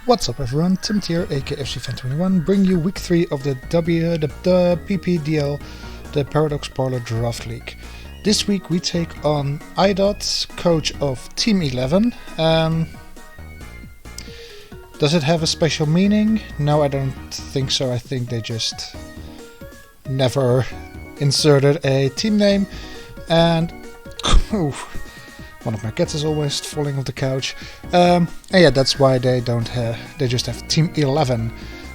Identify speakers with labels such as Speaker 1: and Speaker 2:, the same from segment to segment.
Speaker 1: What's up everyone, Tim here, aka FCFan21, bring you week 3 of the PPDL, the Paradox Parlor Draft League. This week we take on iDot, coach of Team 11. Does it have a special meaning? No, I don't think so. I think they just never inserted a team name. And one of my cats is always falling off the couch. And yeah, that's why they don't have. They just have Team 11.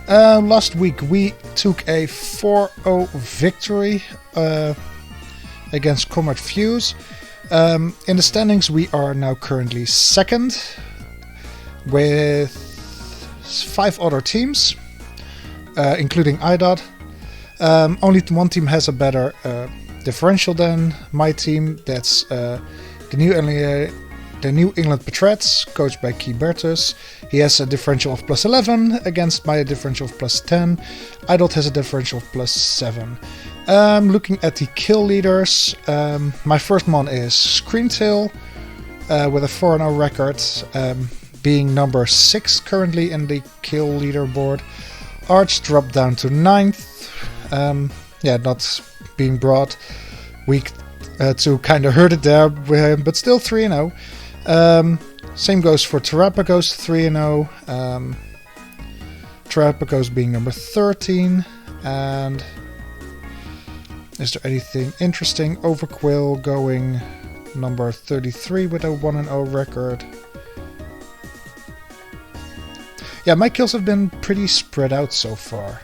Speaker 1: Last week we took a 4-0 victory against Comrade Fuse. In the standings, we are now currently second with 5 other teams, including iDot. Only one team has a better differential than my team. That's the New England Patriots, coached by Key Bertus. He has a differential of +11 against my differential of +10. iDot has a differential of +7. Looking at the kill leaders, my first one is Screamtail with a 4-0 record, being number 6 currently in the kill leaderboard. Arch dropped down to 9th. Not being brought. Week 2 kind of hurt it there, but still 3-0. Same goes for Terrapagos, 3-0. Terrapagos being number 13. And is there anything interesting? Overquill going number 33 with a 1-0 record. Yeah, my kills have been pretty spread out so far.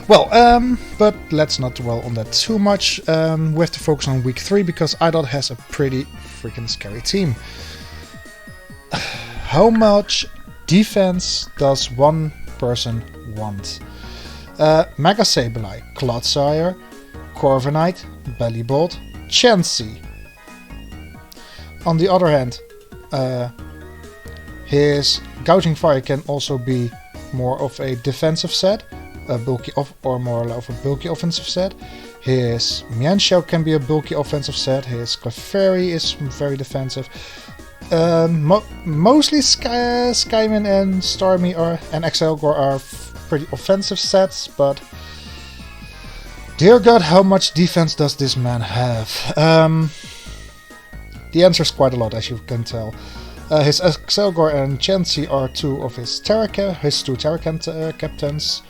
Speaker 1: Well, but let's not dwell on that too much. We have to focus on week 3 because iDot has a pretty freaking scary team. How much defense does one person want? Mega Sableye, Clodsire, Corviknight, Bellibolt, Chansey. On the other hand, his Gouging Fire can also be more of a defensive set. A bulky or more of a bulky offensive set. His Mienshao can be a bulky offensive set. His Clefairy is very defensive. Mostly Skyman and Starmie and Excelgor are pretty offensive sets, but dear God, how much defense does this man have? The answer is quite a lot, as you can tell. His Excelgor and Chansey are two of his two Terra captains.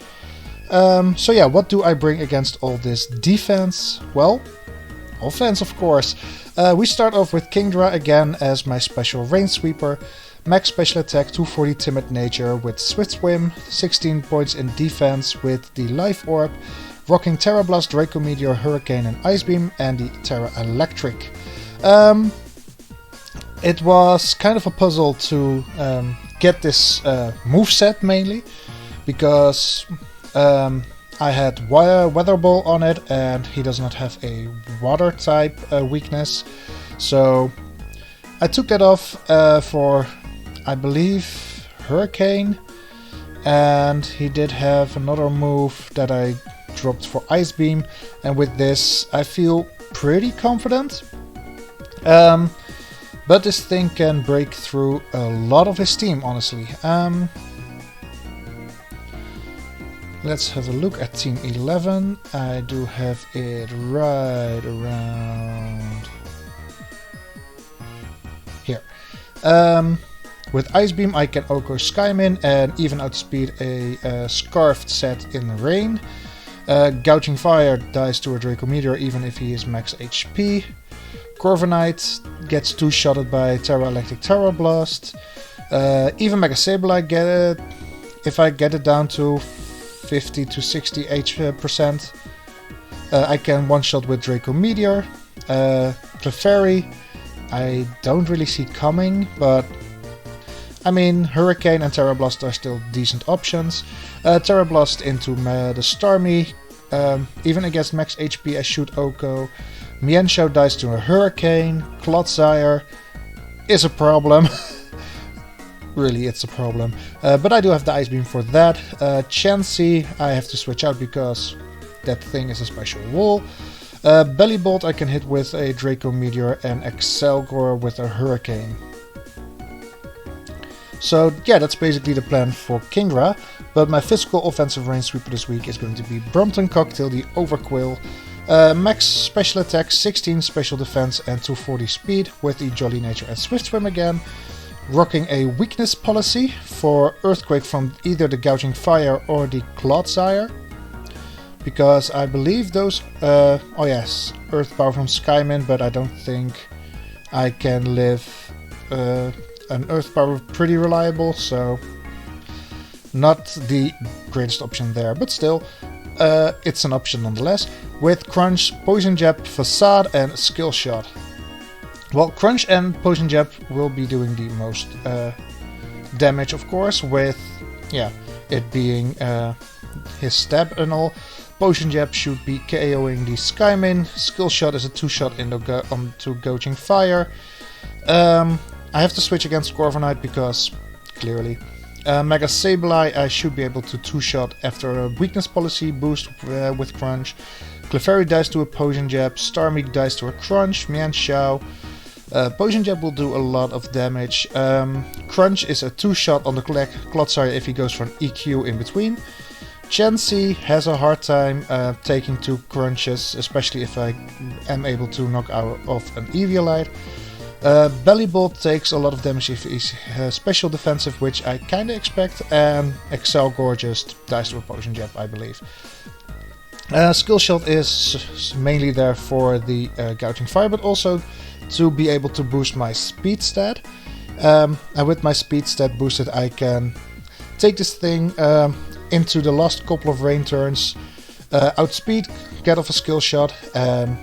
Speaker 1: So yeah, what do I bring against all this defense? Well, offense, of course. We start off with Kingdra again as my special range sweeper. Max special attack, 240 timid nature with swift swim, 16 points in defense with the life orb, rocking Terra Blast, Draco Meteor, Hurricane and Ice Beam, and the Terra Electric. It was kind of a puzzle to get this moveset mainly, because I had Weather Ball on it, and he does not have a water type weakness. So I took that off for, I believe, Hurricane. And he did have another move that I dropped for Ice Beam. And with this, I feel pretty confident. But this thing can break through a lot of his team, honestly. Let's have a look at Team 11. I do have it right around here. With Ice Beam I can Oko Skymin and even outspeed a Scarfed set in rain. Gouging Fire dies to a Draco Meteor even if he is max HP. Corviknight gets two-shotted by Terra Electric Terra Blast. Even Mega Sableye if I get it down to 50 to 60% I can one-shot with Draco Meteor. Clefairy I don't really see coming, but I mean, Hurricane and Terra Blast are still decent options. Terra Blast into the Starmie, even against max HP I shoot Oko. Mienshao dies to a Hurricane. Clodsire is a problem. Really, it's a problem. But I do have the Ice Beam for that. Chansey I have to switch out because that thing is a special wall. Bellibolt I can hit with a Draco Meteor and Excelgor with a Hurricane. So yeah, that's basically the plan for Kingdra. But my physical offensive range sweeper this week is going to be Brompton Cocktail, the Overquill. Max special attack, 16 special defense and 240 speed with the Jolly Nature and Swift Swim again. Rocking a weakness policy for Earthquake from either the Gouging Fire or the Clodsire. Because I believe those... oh yes, Earth Power from Skyman, but I don't think I can live an Earth Power pretty reliable, so not the greatest option there, but still, it's an option nonetheless. With Crunch, Poison Jab, Facade and Skill Shot. Well, Crunch and Poison Jab will be doing the most damage, of course, with it being his stab and all. Poison Jab should be KOing the Skymin. Skill Shot is a 2-shot onto Gouging Fire. I have to switch against Corviknight because, clearly. Mega Sableye I should be able to 2-shot after a weakness policy boost with Crunch. Clefairy dies to a Poison Jab. Starmie dies to a Crunch. Mienshao. Poison Jab will do a lot of damage. Crunch is a 2-shot on the Clodsire if he goes for an EQ in between. Chansey has a hard time taking 2 crunches, especially if I am able to knock off an Eviolite. Bellybolt takes a lot of damage if he's special defensive, which I kinda expect, and Excel Gorgeous dies to a Poison Jab, I believe. Skill Shot is mainly there for the Gouging Fire, but also to be able to boost my speed stat. And with my speed stat boosted, I can take this thing into the last couple of rain turns, outspeed, get off a Skill Shot, and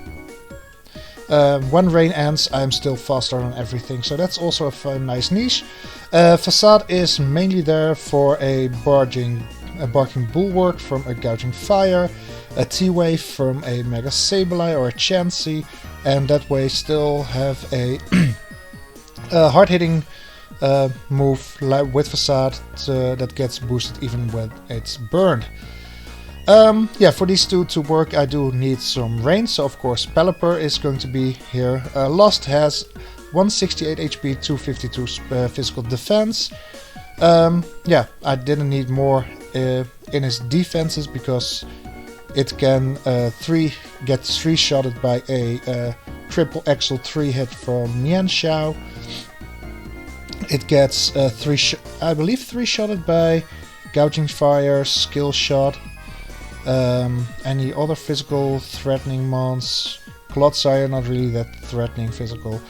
Speaker 1: when rain ends I'm still faster on everything, so that's also a nice niche. Facade is mainly there for a barking Bulwark from a Gouging Fire, a T-Wave from a Mega Sableye or a Chansey, and that way still have a hard-hitting move with Facade that gets boosted even when it's burned. For these two to work I do need some range, so of course Pelipper is going to be here. Lost has 168 HP, 252 physical defense. I didn't need more in his defenses because it can get 3-shotted by a triple Axel 3-hit from Mienshao. It gets I believe 3-shotted by Gouging Fire, Skill Shot, any other physical threatening mons. Clodsire, not really that threatening physical.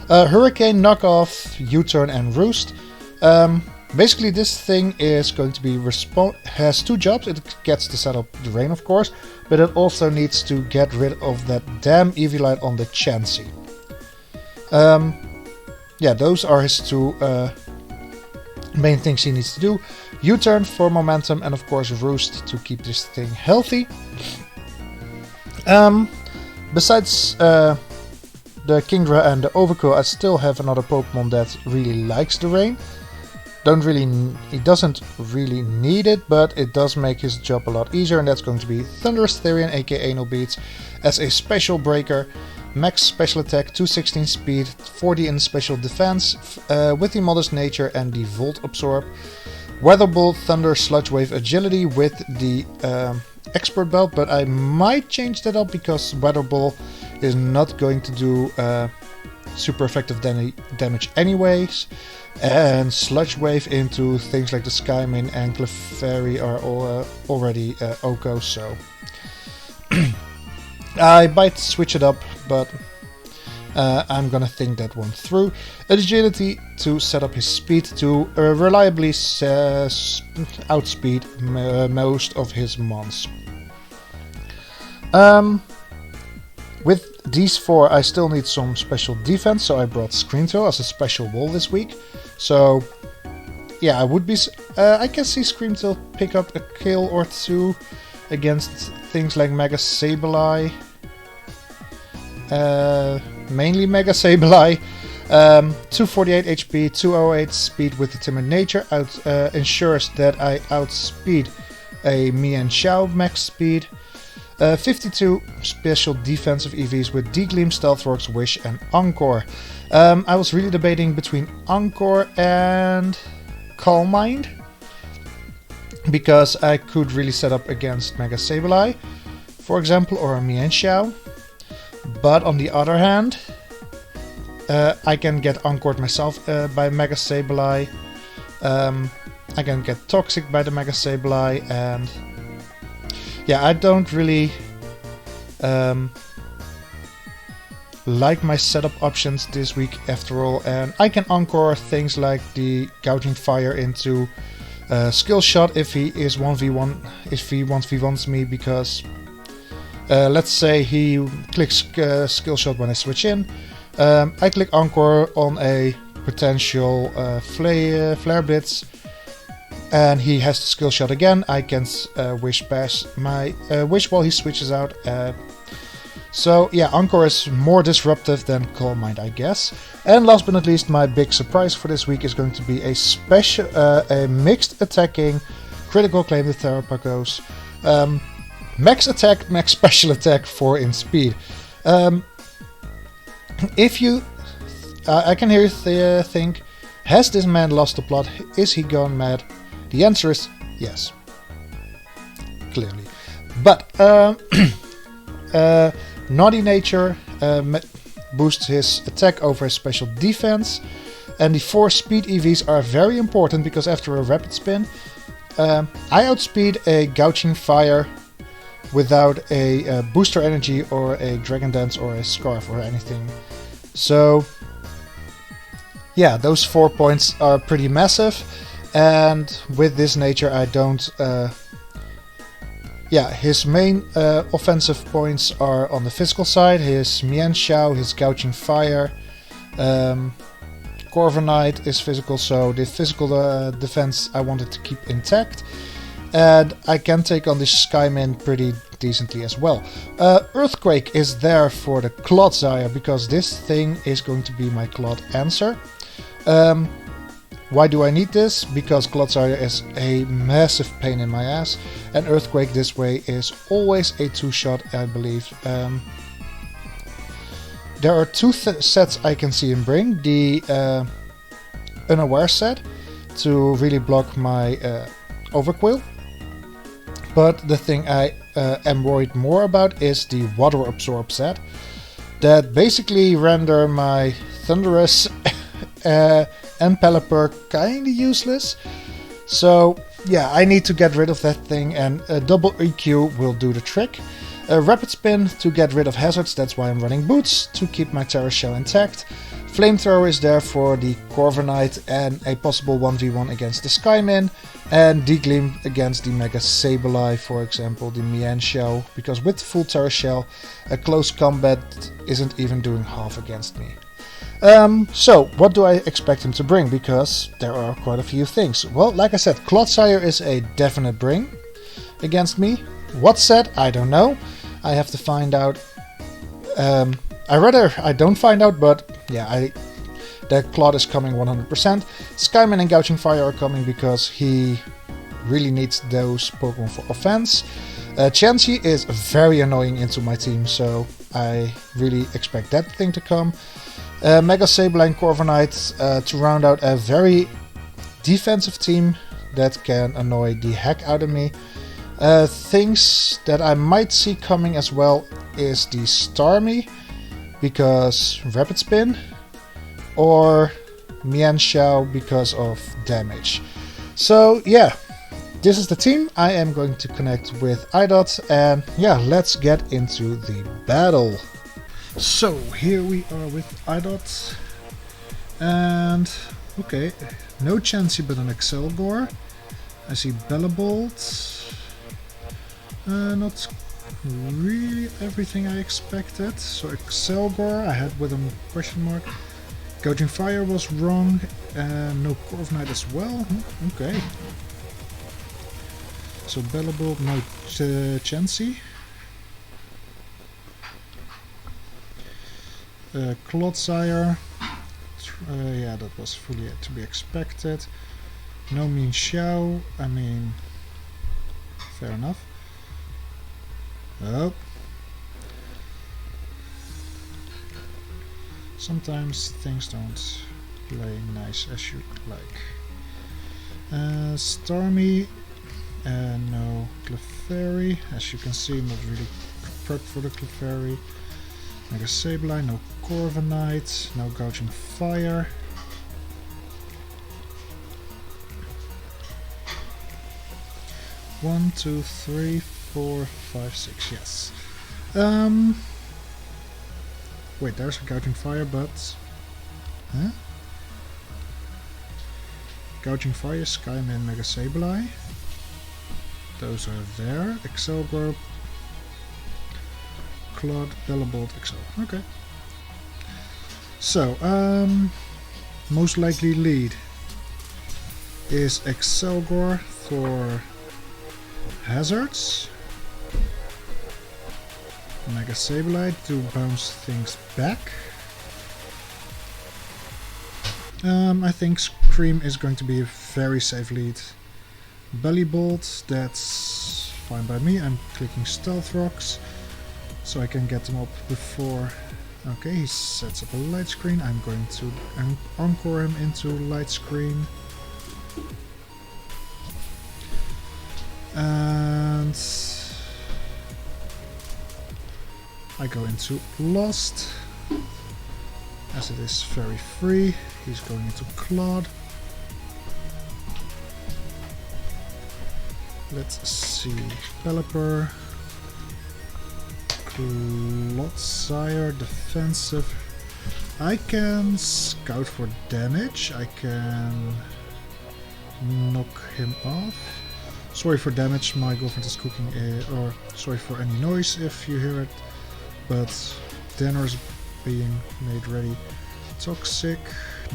Speaker 1: Hurricane, Knockoff, U-turn and Roost. Basically this thing is going to be has 2 jobs. It gets to set up the rain, of course, but it also needs to get rid of that damn Eviolite on the Chansey. Those are his 2 main things he needs to do. U-turn for momentum and of course Roost to keep this thing healthy. Besides the Kingdra and the Overkill, I still have another Pokemon that really likes the rain. He doesn't really need it, but it does make his job a lot easier, and that's going to be Thunderous Therian, aka Anal Beats, as a special breaker. Max special attack, 216 speed, 40 in special defense, with the Modest Nature and the Volt Absorb. Weather Bolt, Thunder, Sludge Wave, Agility with the Expert Belt, but I might change that up because Weather Ball is not going to do super effective damage anyways. And Sludge Wave into things like the Skymin and Clefairy are already OHKO, so I might switch it up, but I'm gonna think that one through. Agility to set up his speed to reliably outspeed most of his mons. With these 4 I still need some special defense, so I brought Screamtail as a special wall this week. So yeah, I can see Screamtail pick up a kill or 2 against things like Mega Sableye. Mainly Mega Sableye. 248 HP, 208 speed with the Timid Nature ensures that I outspeed a Mienshao max speed. 52 special defensive EVs with Degleam, Stealth Rocks, Wish and Encore. I was really debating between Encore and Calm Mind, because I could really set up against Mega Sableye, for example, or a Mienshao. But on the other hand, I can get Encored myself by Mega Sableye. I can get Toxic by the Mega Sableye, and yeah, I don't really like my setup options this week after all, and I can Encore things like the Gouging Fire into Skill Shot if he is 1v1, if he 1v1s me, because let's say he clicks Skill Shot when I switch in. I click Encore on a potential Flare Blitz, and he has to Skill Shot again. I can Wish Bash my Wish while he switches out. So yeah, Encore is more disruptive than Calm Mind, I guess. And last but not least, my big surprise for this week is going to be a special, a mixed attacking critical claim with Terrapagos. Max attack, max special attack, 4 in speed. If you, I can hear you think, has this man lost the plot? Is he gone mad? The answer is yes, clearly. But Naughty Nature boosts his attack over his special defense, and the 4 speed EVs are very important because after a Rapid Spin, I outspeed a Gouging Fire without a booster energy or a Dragon Dance or a Scarf or anything. So yeah, those 4 points are pretty massive, and with this nature I don't... yeah, his main offensive points are on the physical side, his Mienshao, his Gouging Fire, Corviknight is physical, so the physical defense I wanted to keep intact. And I can take on this Skyman pretty decently as well. Earthquake is there for the Clodsire, because this thing is going to be my Clod answer. Why do I need this? Because Clodsire is a massive pain in my ass, and Earthquake this way is always a 2-shot, I believe. There are 2 sets I can see him bring. The Unaware set, to really block my Overquill. But the thing I am worried more about is the Water Absorb set, that basically render my Thunderous and Pelipper kinda useless. So yeah, I need to get rid of that thing, and a double EQ will do the trick. A Rapid Spin to get rid of hazards, that's why I'm running Boots, to keep my Terra Shell intact. Flamethrower is there for the Corviknight and a possible 1v1 against the Skyman, and Degleam against the Mega Sableye, for example, the Mienshao, because with full Terra Shell, a close combat isn't even doing half against me. So, what do I expect him to bring? Because there are quite a few things. Well, like I said, Clodsire is a definite bring against me. What set? I don't know. I have to find out. I rather I don't find out, but yeah, the Clod is coming 100%. Skyman and Gouging Fire are coming because he really needs those Pokemon for offense. Chansey is very annoying into my team, so I really expect that thing to come. Mega Sableye and Corviknight to round out a very defensive team that can annoy the heck out of me. Things that I might see coming as well is the Starmie, because Rapid Spin, or Mienshao because of damage. So yeah, this is the team. I am going to connect with Idot, and yeah, let's get into the battle. So here we are with Idot, and okay, no Chansey but an Excelgor. I see Bellabolt, not really everything I expected. So Excelgor, I had with him question mark. Gouging Fire was wrong, no Corviknight as well. Okay. So Bellabolt, no Chansey. Clodsire, yeah, that was fully to be expected. No Mienshao, I mean, fair enough. Oh. Sometimes things don't play nice as you'd like. Stormy, and no Clefairy. As you can see, not really prepped for the Clefairy. Mega Sableye, no Corviknight, no Gouging Fire. One, two, three, 4, 5, 6, yes. Wait, there's a Gouging Fire, but... Huh? Gouging Fire, Skyman, Mega Sableye. Those are there. Excelgor, Claude, Pelipper, Excel. Okay. So, most likely lead is Excelgor for hazards. Mega Sableye to bounce things back. I think Scream is going to be a very safe lead. Bellybolt, that's fine by me. I'm clicking Stealth Rocks so I can get them up before. Okay, he sets up a light screen. I'm going to encore him into light screen. And I go into Lost, as it is very free. He's going into Claude. Let's see, Pelipper, Clodsire, defensive. I can scout for damage, I can knock him off. Sorry for damage, my girlfriend is cooking, or sorry for any noise if you hear it, but dinner is being made ready. Toxic,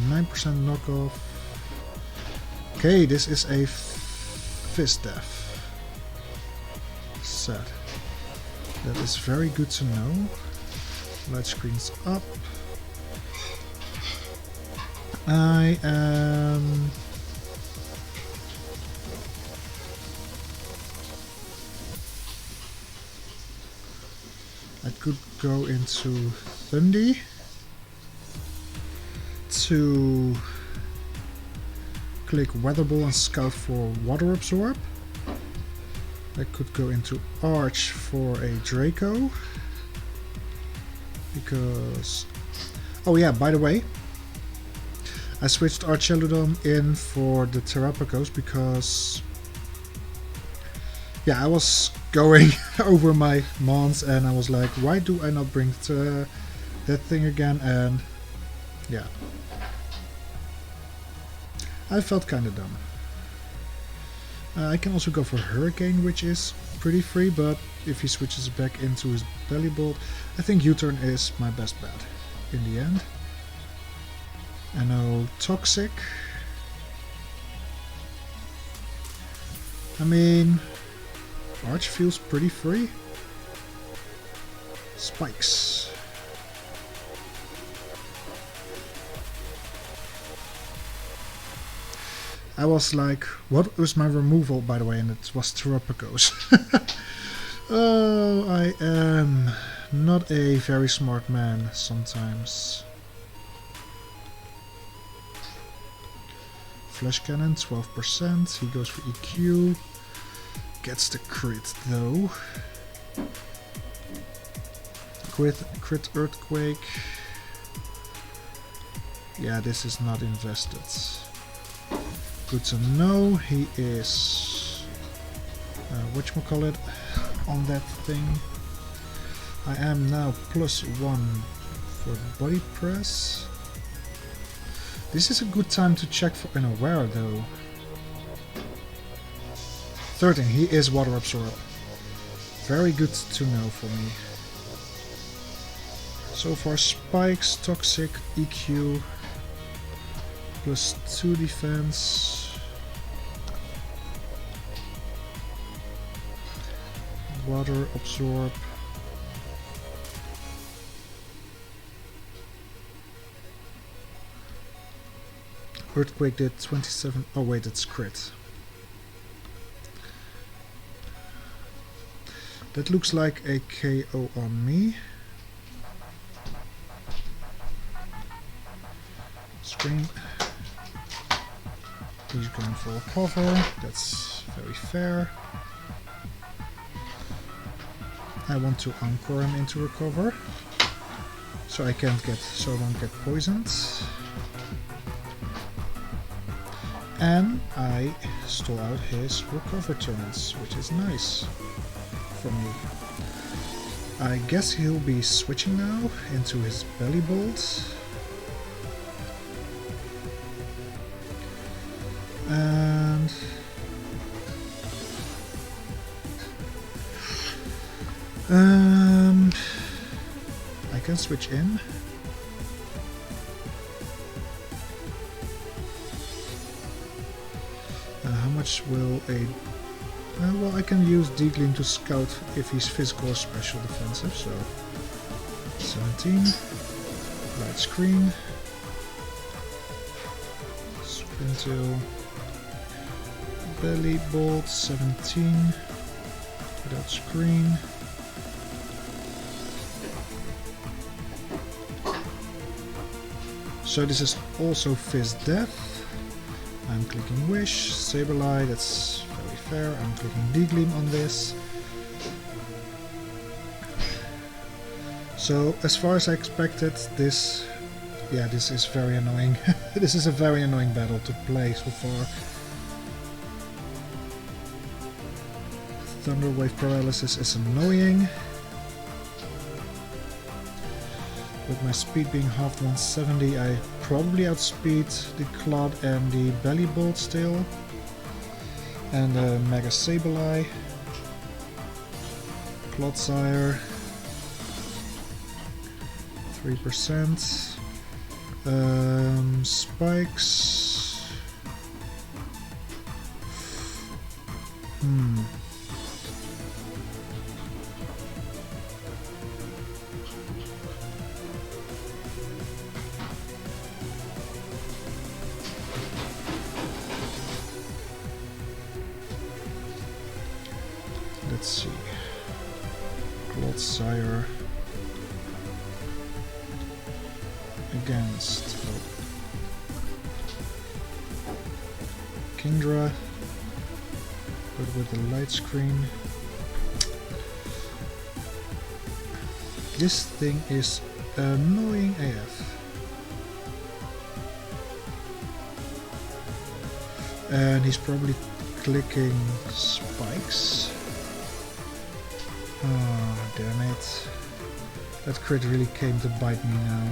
Speaker 1: 9% knockoff. Okay, this is a Fist Death set. That is very good to know. Light screen's up. I am... I could go into Thundy to click Weather Ball and scout for Water Absorb. I could go into Arch for a Draco, because... Oh yeah, by the way, I switched Archeludon in for the Terrapagos because... Yeah, I was going over my mons and I was like, why do I not bring that thing again? And yeah, I felt kinda dumb. I can also go for Hurricane, which is pretty free, but if he switches back into his Bellybolt, I think U-turn is my best bet in the end. And now Toxic. I mean, Arch feels pretty free. Spikes. I was like, what was my removal, by the way? And it was Terrapagos. Oh, I am not a very smart man sometimes. Flash Cannon, 12%. He goes for EQ. Gets the crit though. Crit Earthquake. Yeah, this is not invested. Good to know. He is whatchamacallit on that thing. I am now +1 for body press. This is a good time to check for an aware though. 13, he is Water Absorb. Very good to know for me. So far Spikes, Toxic, EQ, +2 defense. Water Absorb. Earthquake did 27. Oh wait, it's crit. That looks like a KO on me. Scream. He's going for a cover. That's very fair. I want to anchor him into a cover, so I won't get poisoned. And I stall out his recover turns, which is nice for me. I guess he'll be switching now into his belly bolt. And I can switch in. How much will a... well, I can use Deagling to scout if he's physical or special defensive, so... 17. Light screen. Spin to... Belly bolt, 17. Without screen. So this is also Fist Death. I'm clicking Wish, Saberlight, that's very fair. I'm clicking Degleam on this. So as far as I expected, this is very annoying. This is a very annoying battle to play so far. Thunder Wave Paralysis is annoying. With my speed being half 170, I probably outspeed the Clod and the Belly Bolt still. And Mega Sableye. Clodsire. 3%. Spikes. Let's see. Clodsire against Kingdra, but with the light screen. This thing is annoying AF. And he's probably clicking spikes. Oh, damn it. That crit really came to bite me now.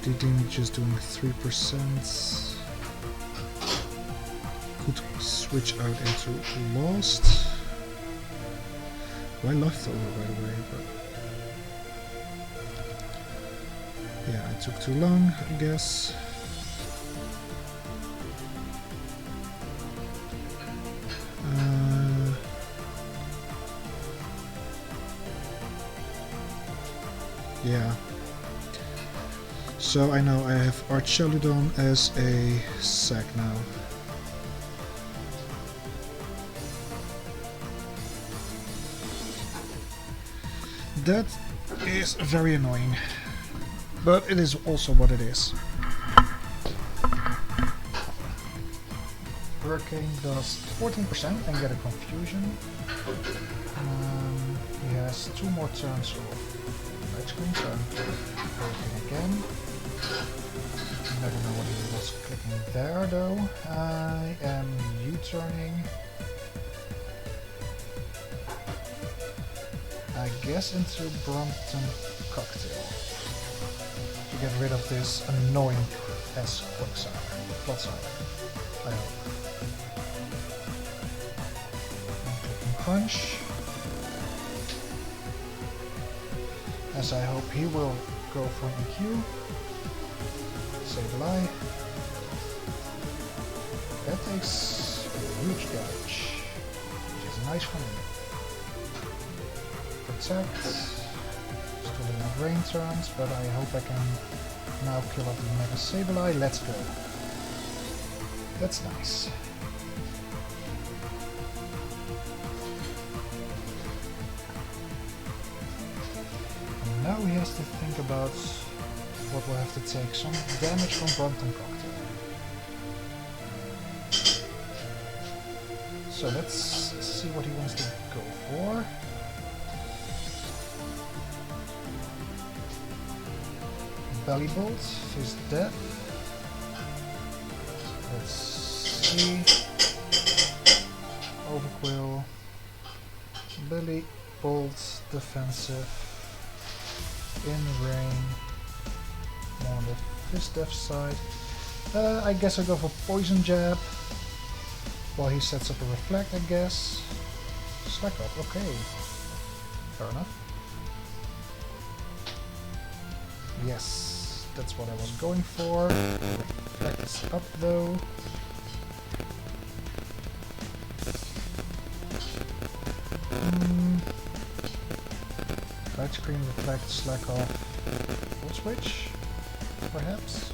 Speaker 1: Deagling just doing 3%. Could switch out into Lost. Why Leftover, by the way? But yeah, it took too long, I guess. Yeah. So I know I have Archeludon as a sack now. That is very annoying, but it is also what it is. Hurricane does 14% and get a confusion. He has 2 more turns of light screen, so I'm Hurricane again. Never know what he was clicking there though. I am U-turning. I guess into Brompton Cocktail to get rid of this annoying ass Clodsire. I hope. I'm clicking Crunch, as I hope he will go for EQ. Sableye. That takes a huge damage, which is nice for me. Protect. Still enough rain turns, but I hope I can now kill off the Mega Sableye. Let's go. That's nice. now he has to think about what will have to take some damage from Brompton Cocktail. So let's see what he wants to go for. Belly Bolt, Fist Death. Let's see. Overquill. Belly Bolt, defensive. In rain. More on the Fist Death side. I guess I'll go for Poison Jab. While he sets up a Reflect, I guess. Slack off, okay. Fair enough. Yes, that's what I was going for. Reflect is up though. Light Screen, Reflect, Slack off. Full Switch, perhaps?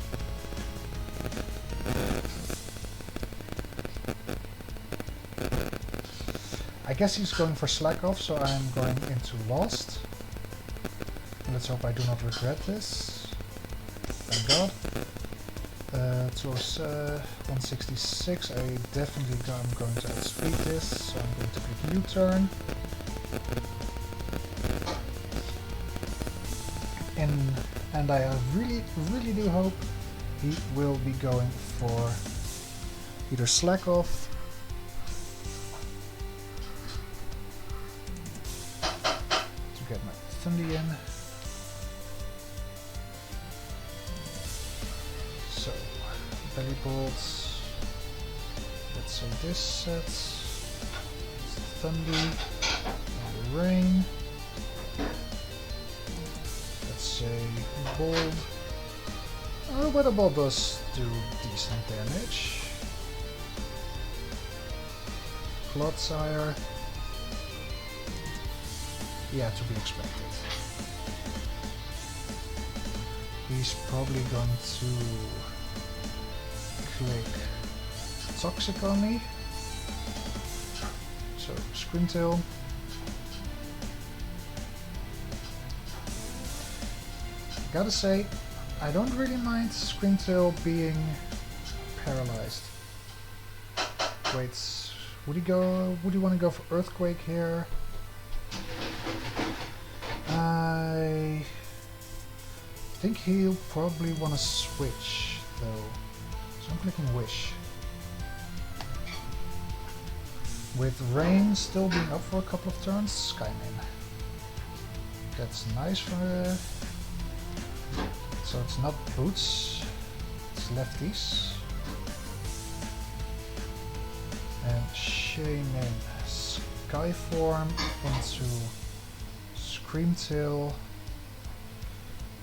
Speaker 1: I guess he's going for Slack off, so I'm going into Lost. Let's hope I do not regret this. Thank God. 166, I definitely am going to outspeed this, so I'm going to click U-turn. And I really do hope he will be going for either Slack off to get my Thundy in. So, Belly Bolts, let's say this sets, Thundy, and Rain, let's say Bold, but a ball does do decent damage. Clodsire, yeah, to be expected. He's probably going to click Toxic on me. So, Scream Tail. Gotta say, I don't really mind Scream Tail being paralyzed. Wait, would he want to go for Earthquake here? I think he'll probably want to switch though. So I'm clicking Wish. With Rain still being up for a couple of turns, Skyman. That's nice for her. So it's not Boots, it's lefties. And Shaman. Skyform into Screamtail.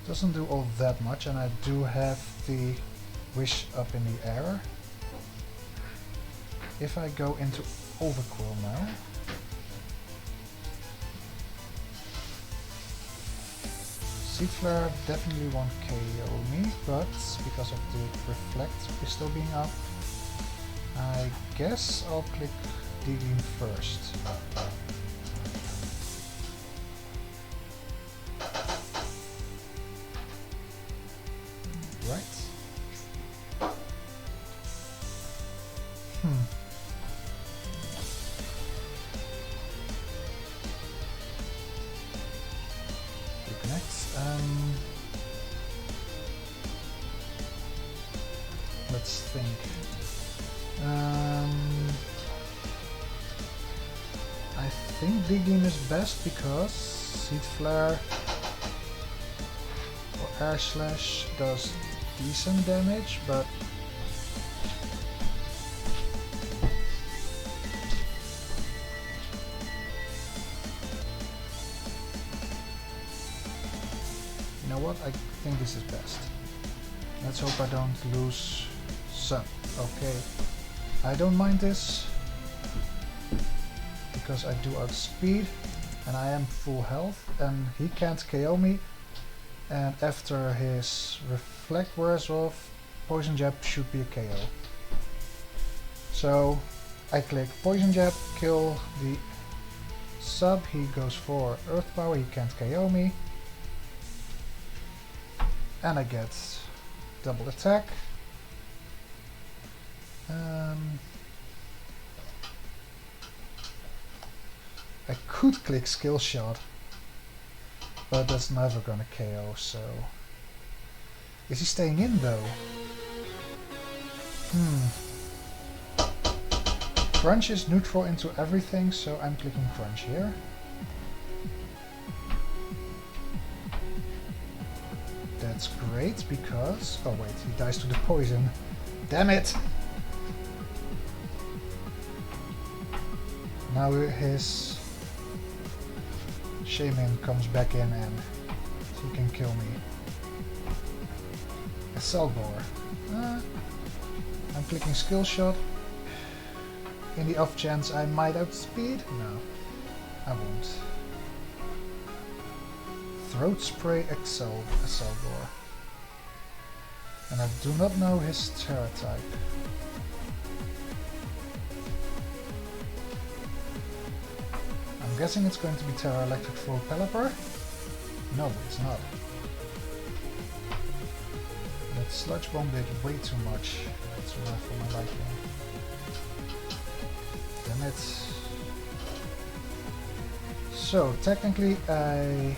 Speaker 1: Doesn't do all that much, and I do have the Wish up in the air. If I go into Overquill now, Seed Flare definitely won't KO me, but because of the Reflect is still being up, I guess I'll click Digging first. Right. Reconnect. Let's think. I think Digging is best because Seed Flare or Air Slash does decent damage, but you know what? I think this is best. Let's hope I don't lose Sun. Okay, I don't mind this because I do outspeed and I am full health and he can't KO me, and after his Reflect wears off, Poison Jab should be a KO. So I click Poison Jab, kill the sub, he goes for Earth Power, he can't KO me. And I get double attack. I could click skill shot, but that's never gonna KO, so... Is he staying in though? Crunch is neutral into everything, so I'm clicking crunch here. That's great because... Oh wait, he dies to the poison. Damn it! Now his shaman comes back in and he can kill me. A cell bore. I'm clicking skill shot. In the off chance I might outspeed? No, I won't. Throat spray Excelgor. And I do not know his Terra type. I'm guessing it's going to be Terra Electric for Pelipper? No, it's not. That Sludge Bomb did way too much. That's enough for my liking. Damn it. So, technically I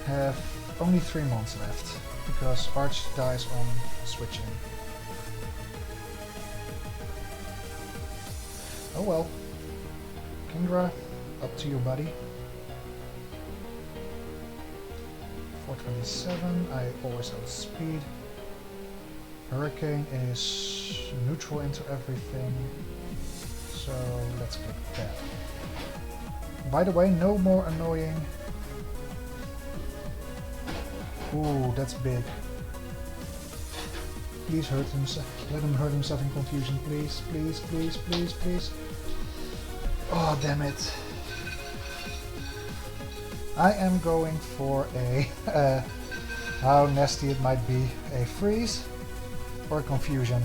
Speaker 1: have only 3 months left, because Arch dies on switching. Oh well. Kingdra, up to you, buddy. 427, I always outspeed. Hurricane is neutral into everything, so let's click that. By the way, no more annoying... Ooh, that's big. Please hurt himself. Let him hurt himself in confusion, please, please, please, please, please. Oh, damn it. I am going for a, how nasty it might be, a freeze or a confusion.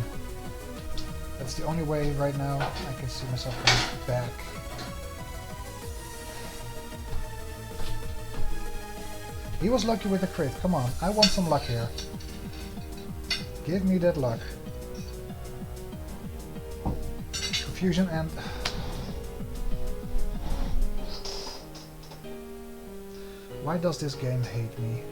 Speaker 1: That's the only way right now I can see myself coming back. He was lucky with the crit. Come on, I want some luck here. Give me that luck. Confusion and... Why does this game hate me?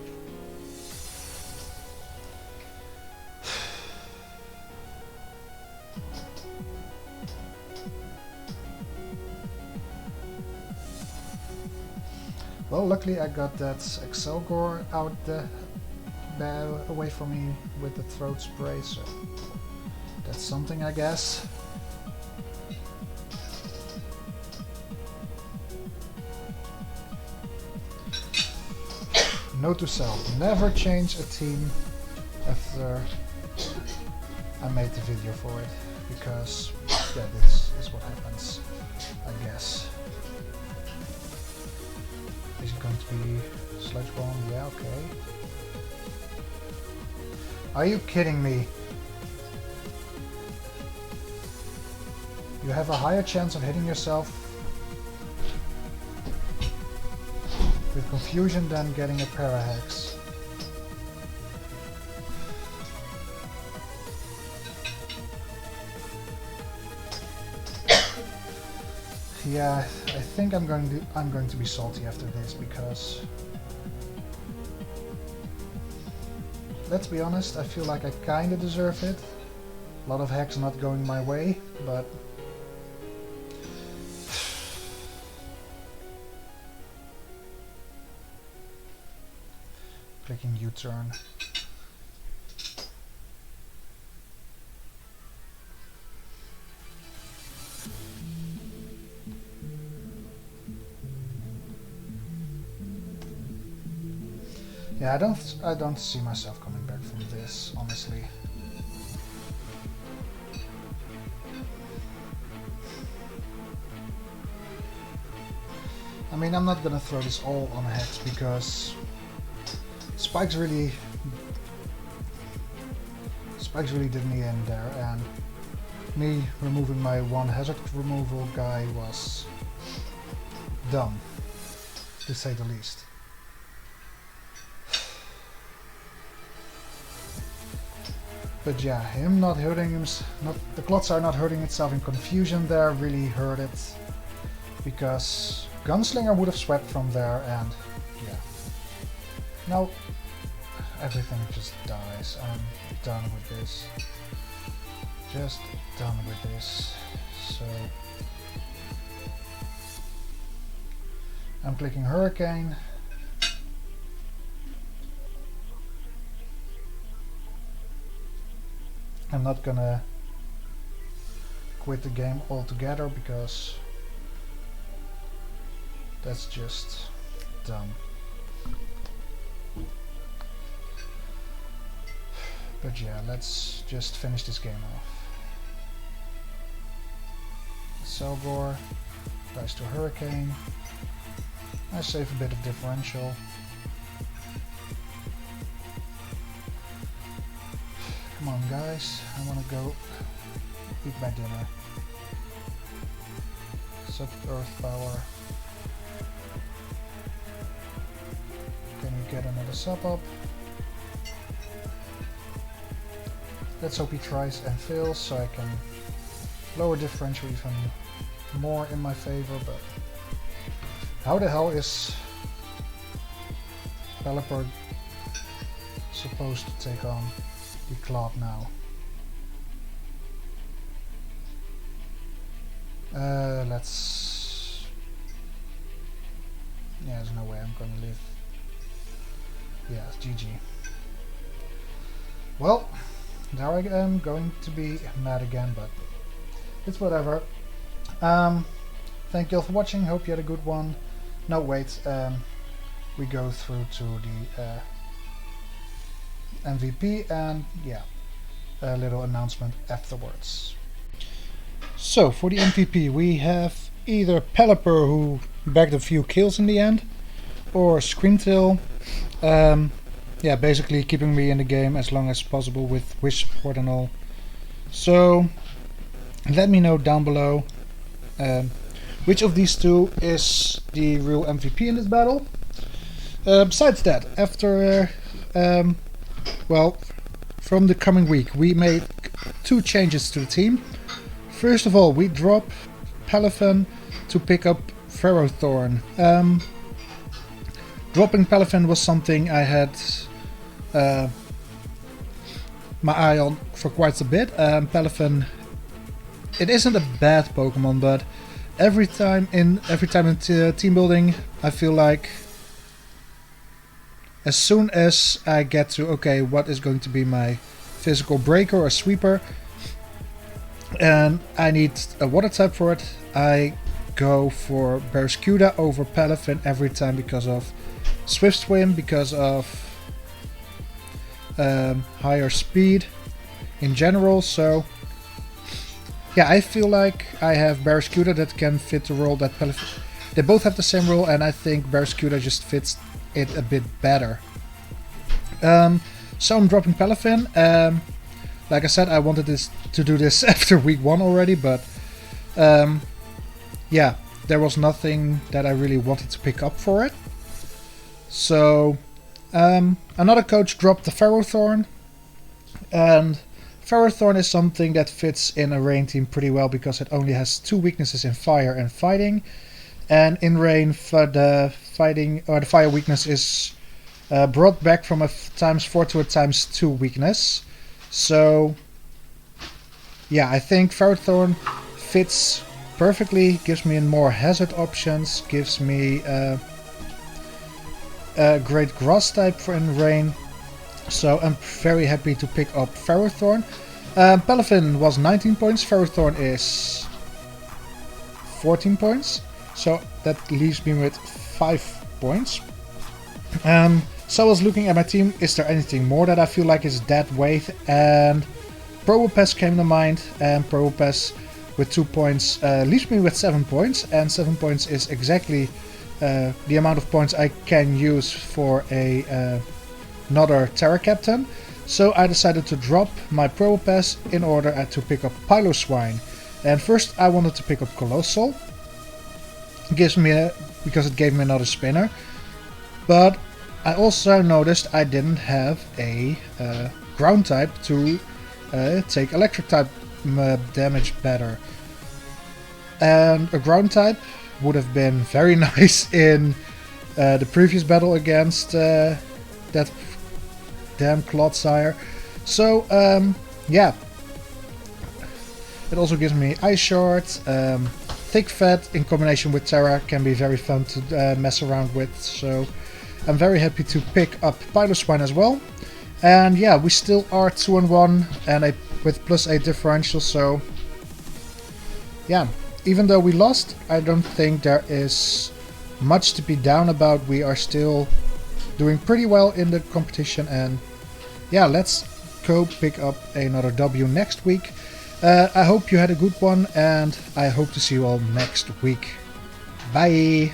Speaker 1: Well, luckily I got that Excelgor out away from me with the throat spray, so that's something, I guess. Note to self, never change a team after I made the video for it, because yeah, this is what happens, I guess. Is it going to be Sludge Bomb? Yeah, okay. Are you kidding me? You have a higher chance of hitting yourself with confusion than getting a Parahex. Yeah, I think I'm going to be salty after this, because let's be honest, I feel like I kinda deserve it. A lot of hacks not going my way, but clicking U-turn. Yeah, I don't see myself coming back from this, honestly. I mean, I'm not gonna throw this all on Hex, because Spikes really did me in there, and me removing my one hazard removal guy was dumb, to say the least. But yeah, him not hurting him, the Clotsire not hurting itself in confusion there really hurt it. Because Gunslinger would have swept from there and yeah. Now everything just dies. I'm done with this. Just done with this. So I'm clicking Hurricane. I'm not gonna quit the game altogether because that's just dumb. But yeah, let's just finish this game off. Selgor dies to Hurricane. I save a bit of differential. Come on guys, I wanna go eat my dinner. Sub Earth Power. Can we get another sub up? Let's hope he tries and fails so I can lower differential even more in my favor, but how the hell is Pelipper supposed to take on the Clod now? Let's... Yeah, there's no way I'm gonna live. Yeah, it's GG. Well, now I am going to be mad again, but it's whatever. Thank you all for watching, hope you had a good one. No, wait, we go through to the MVP and yeah, a little announcement afterwards. So for the MVP we have either Pelipper, who bagged a few kills in the end, or Screamtail, yeah, basically keeping me in the game as long as possible with wish support and all. So let me know down below which of these two is the real MVP in this battle. Besides that, after well, from the coming week we made two changes to the team. First of all, we drop Pelipper to pick up Ferrothorn. Dropping Pelipper was something I had my eye on for quite a bit. Pelipper, it isn't a bad Pokemon, but every time in team building, I feel like as soon as I get to okay, what is going to be my physical breaker or sweeper, and I need a water type for it, I go for Barraskewda over Pelipper every time because of Swift Swim, because of higher speed in general. So yeah, I feel like I have Barraskewda that can fit the role that Pelipper. They both have the same role, and I think Barraskewda just fits it a bit better. So I'm dropping Pelipper. Like I said, I wanted to do this after week 1 already, but yeah, there was nothing that I really wanted to pick up for it. So another coach dropped the Ferrothorn, and Ferrothorn is something that fits in a rain team pretty well because it only has 2 weaknesses in fire and fighting, and in rain the fighting or the fire weakness is brought back from a ×4 to a ×2 weakness. So yeah, I think Ferrothorn fits perfectly, gives me more hazard options, gives me a great grass type for in rain. So I'm very happy to pick up Ferrothorn. Pelipper was 19 points, Ferrothorn is 14 points. So that leaves me with 5 points. So I was looking at my team, is there anything more that I feel like is dead weight? And Probopass came to mind, and Probopass with 2 points leaves me with 7 points, and 7 points is exactly the amount of points I can use for another Terra Captain. So I decided to drop my Probopass in order to pick up Piloswine. And first I wanted to pick up Colossal, because it gave me another spinner. But I also noticed I didn't have a ground type to take electric type damage better. And a ground type would have been very nice in the previous battle against that damn Clodsire. So yeah, it also gives me Ice Shard. Thick Fat in combination with Terra can be very fun to mess around with, so I'm very happy to pick up Piloswine as well. And yeah, we still are 2-1 and with +8 differential, so yeah, even though we lost, I don't think there is much to be down about. We are still doing pretty well in the competition, and yeah, let's go pick up another W next week. I hope you had a good one, and I hope to see you all next week. Bye!